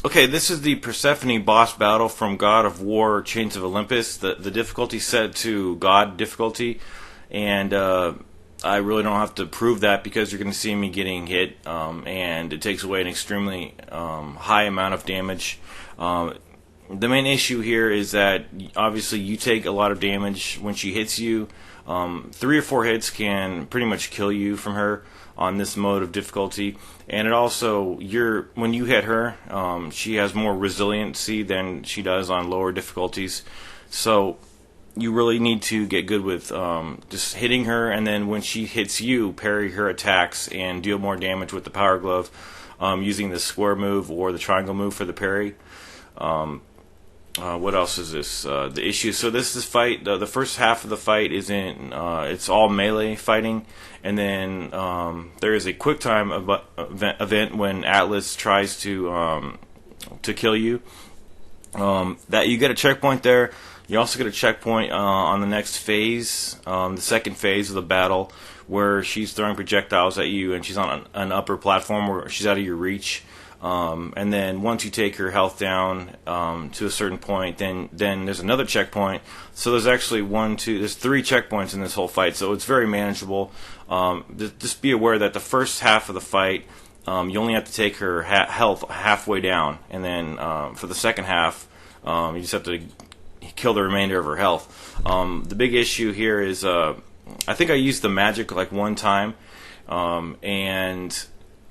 Okay, this is the Persephone boss battle from God of War Chains of Olympus. The difficulty set to God difficulty, and I really don't have to prove that because you're going to see me getting hit, and it takes away an extremely high amount of damage. The main issue here is that obviously you take a lot of damage when she hits you. 3 or 4 hits can pretty much kill you from her on this mode of difficulty, and it also when you hit her, she has more resiliency than she does on lower difficulties. So you really need to get good with just hitting her, and then when she hits you, parry her attacks and deal more damage with the power glove, using the square move or the triangle move for the parry. What else is this? The issue. So this is fight. The first half of the fight is it's all melee fighting, and then there is a quick time event when Atlas tries to kill you. That you get a checkpoint there. You also get a checkpoint on the next phase, the second phase of the battle, where she's throwing projectiles at you, and she's on an upper platform where she's out of your reach. And then once you take her health down to a certain point, then there's another checkpoint. So there's actually there's 3 checkpoints in this whole fight, so it's very manageable. Just be aware that the first half of the fight, you only have to take her health halfway down, and then for the second half, you just have to kill the remainder of her health. The big issue here is I think I used the magic like one time, and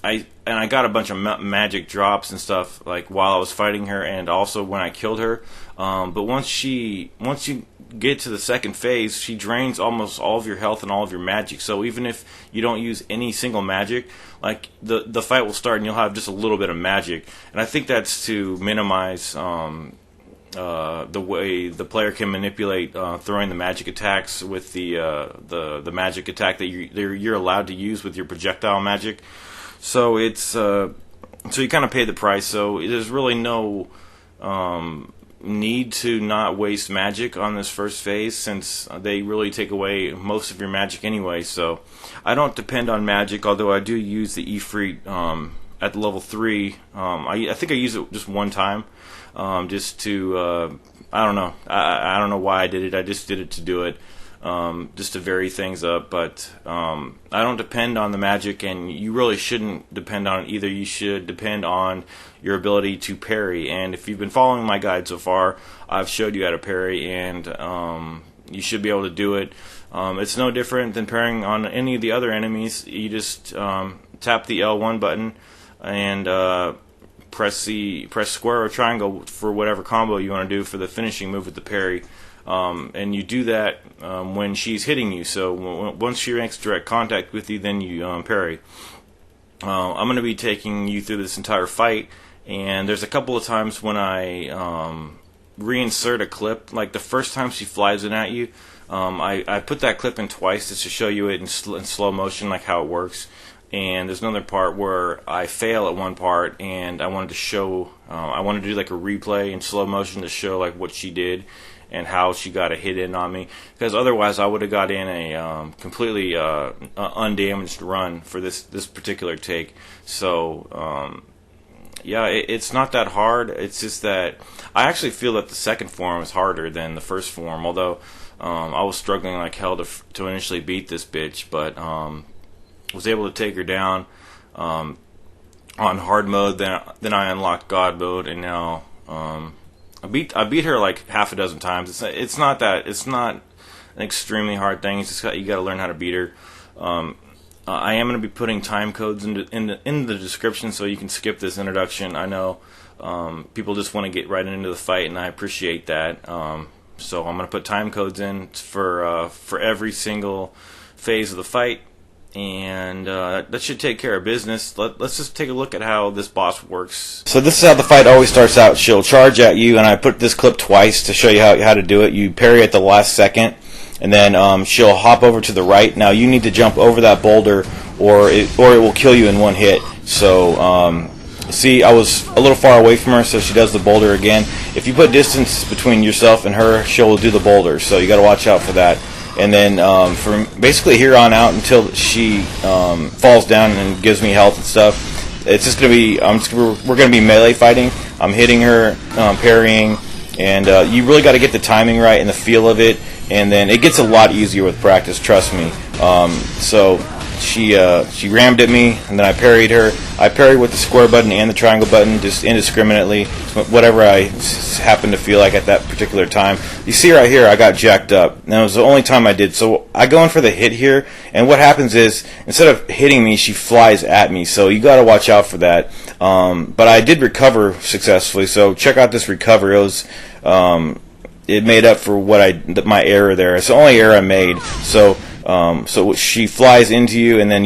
I got a bunch of magic drops and stuff like while I was fighting her, and also when I killed her. But once you get to the second phase, she drains almost all of your health and all of your magic. So even if you don't use any single magic, like the fight will start and you'll have just a little bit of magic. And I think that's to minimize the way the player can manipulate throwing the magic attacks with the magic attack that you're allowed to use with your projectile magic. So it's so you kind of pay the price. So there's really no need to not waste magic on this first phase, since they really take away most of your magic anyway. So I don't depend on magic, although I do use the Ifrit at level 3. I think I use it just one time, just to I don't know. I don't know why I did it. I just did it to do it. Just to vary things up, but I don't depend on the magic, and you really shouldn't depend on it either. You should depend on your ability to parry, and if you've been following my guide so far, I've showed you how to parry, and you should be able to do it. It's no different than parrying on any of the other enemies. You just tap the L1 button and press square or triangle for whatever combo you want to do for the finishing move with the parry. And you do that when she's hitting you. So once she makes direct contact with you, then you parry. I'm going to be taking you through this entire fight, and there's a couple of times when I reinsert a clip. Like the first time she flies in at you, I put that clip in twice just to show you it in slow motion, like how it works. And there's another part where I fail at one part, and I wanted to show, I wanted to do like a replay in slow motion to show like what she did and how she got a hit in on me, because otherwise I would have got in a completely undamaged run for this particular take. So yeah, it's not that hard. It's just that I actually feel that the second form is harder than the first form, although I was struggling like hell to initially beat this bitch, but was able to take her down on hard mode. Then I unlocked God mode, and now I beat her like half a dozen times. It's not an extremely hard thing. It's just you got to learn how to beat her. I am going to be putting time codes in the description, so you can skip this introduction. I know people just want to get right into the fight, and I appreciate that. So I'm going to put time codes in for every single phase of the fight, and that should take care of business. Let's just take a look at how this boss works. So this is how the fight always starts out. She'll charge at you, and I put this clip twice to show you how to do it. You parry at the last second, and then she'll hop over to the right. Now you need to jump over that boulder, or it will kill you in one hit. So see, I was a little far away from her, so she does the boulder again. If you put distance between yourself and her, she'll do the boulder. So you got to watch out for that. And then from basically here on out until she falls down and gives me health and stuff, it's just gonna be we're gonna be melee fighting. I'm hitting her, parrying, and you really got to get the timing right and the feel of it, and then it gets a lot easier with practice, trust me. So she rammed at me, and then I parried her. I parried with the square button and the triangle button, just indiscriminately, whatever I happened to feel like at that particular time. You see right here, I got jacked up, and it was the only time I did. So I go in for the hit here, and what happens is, instead of hitting me, she flies at me. So you got to watch out for that. But I did recover successfully. So check out this recovery. It was it made up for my error there. It's the only error I made. So she flies into you, and then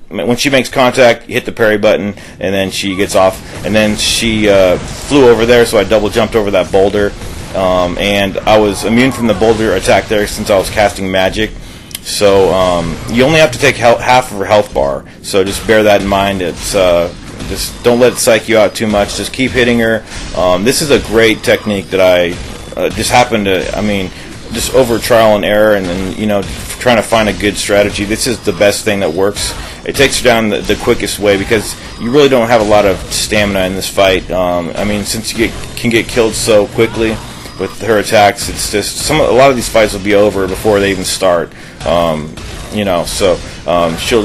when she makes contact, you hit the parry button, and then she gets off. And then she flew over there, so I double jumped over that boulder, and I was immune from the boulder attack there since I was casting magic. So you only have to take half of her health bar. So just bear that in mind. It's just don't let it psych you out too much. Just keep hitting her. This is a great technique that I just happened to. Just over trial and error, and then trying to find a good strategy. This is the best thing that works. It takes you down the quickest way, because you really don't have a lot of stamina in this fight. Since you can get killed so quickly with her attacks, it's just a lot of these fights will be over before they even start. She'll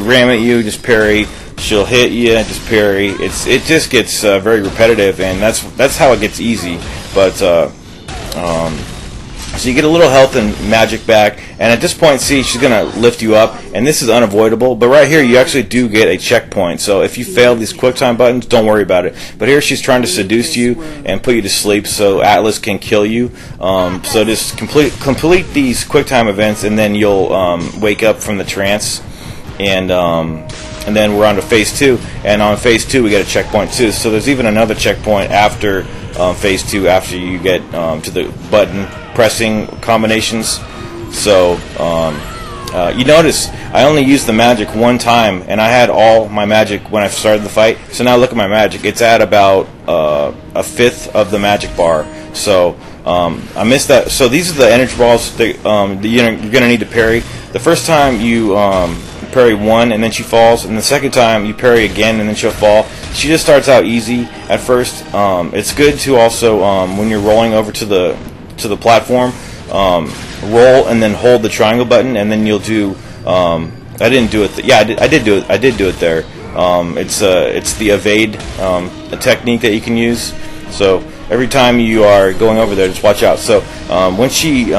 ram at you, just parry. She'll hit you, just parry. It just gets very repetitive, and that's how it gets easy. But so you get a little health and magic back, and at this point, see, she's going to lift you up, and this is unavoidable, but right here, you actually do get a checkpoint. So if you fail these quick time buttons, don't worry about it. But here, she's trying to seduce you and put you to sleep so Atlas can kill you. So just complete these quick time events, and then you'll wake up from the trance, and then we're on to phase 2, and on phase 2, we get a checkpoint too. So there's even another checkpoint after phase 2, after you get to the button pressing combinations. So you notice I only used the magic one time, and I had all my magic when I started the fight. So now look at my magic. It's at about a fifth of the magic bar. So I missed that. So these are the energy balls that you're going to need to parry. The first time you parry one, and then she falls, and the second time you parry again, and then she'll fall. She just starts out easy at first. It's good to also, when you're rolling over to the platform, roll and then hold the triangle button, and then you'll do. I didn't do it. I did do it. I did do it there. It's the evade a technique that you can use. So every time you are going over there, just watch out. So when she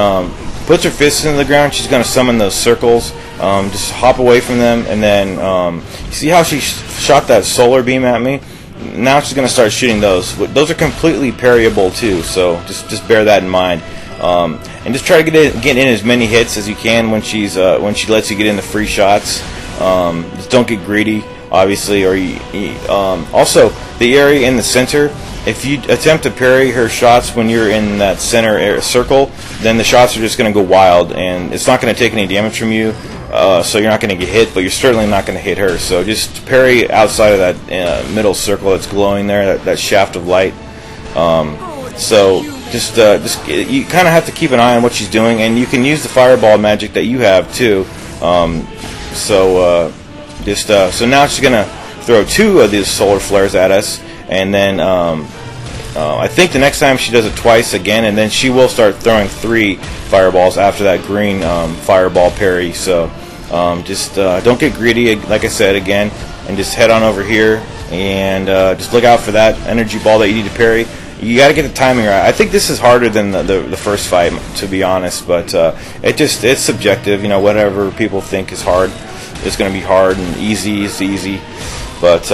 puts her fists into the ground, she's going to summon those circles. Just hop away from them, and then you see how she shot that solar beam at me? Now she's going to start shooting those. Those are completely parryable too, so just bear that in mind. And just try to get in as many hits as you can when she lets you get in the free shots. Just don't get greedy, obviously. Or also the area in the center. If you attempt to parry her shots when you're in that center circle, then the shots are just going to go wild, and it's not going to take any damage from you. So you're not going to get hit, but you're certainly not going to hit her. So just parry outside of that middle circle that's glowing there, that shaft of light. So just you kind of have to keep an eye on what she's doing, and you can use the fireball magic that you have too. So now she's going to throw 2 of these solar flares at us, and then I think the next time she does it twice again, and then she will start throwing 3 fireballs after that green fireball parry. So just don't get greedy, like I said again, and just head on over here, and just look out for that energy ball that you need to parry. You got to get the timing right. I think this is harder than the first fight, to be honest, but it's subjective. Whatever people think is hard, it's going to be hard, and easy is easy. But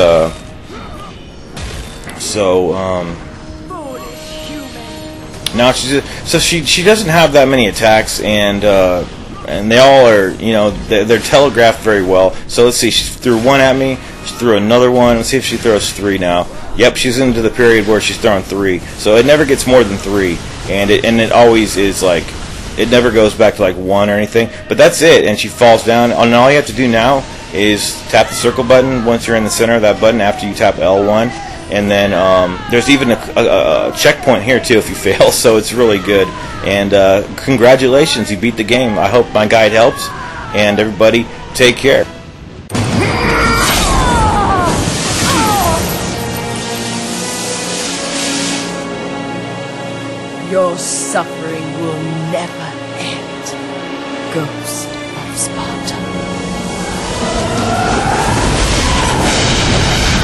now she doesn't have that many attacks, and they all are, they're telegraphed very well. So let's see, she threw 1 at me, she threw another one. Let's see if she throws 3 now. Yep, she's into the period where she's throwing 3. So it never gets more than 3, and it always is like, it never goes back to like 1 or anything. But that's it, and she falls down. And all you have to do now is tap the circle button once you're in the center of that button after you tap L1. And then there's even a checkpoint here too if you fail, so it's really good. And congratulations, you beat the game. I hope my guide helps, and everybody take care. Your suffering will never end, Ghost.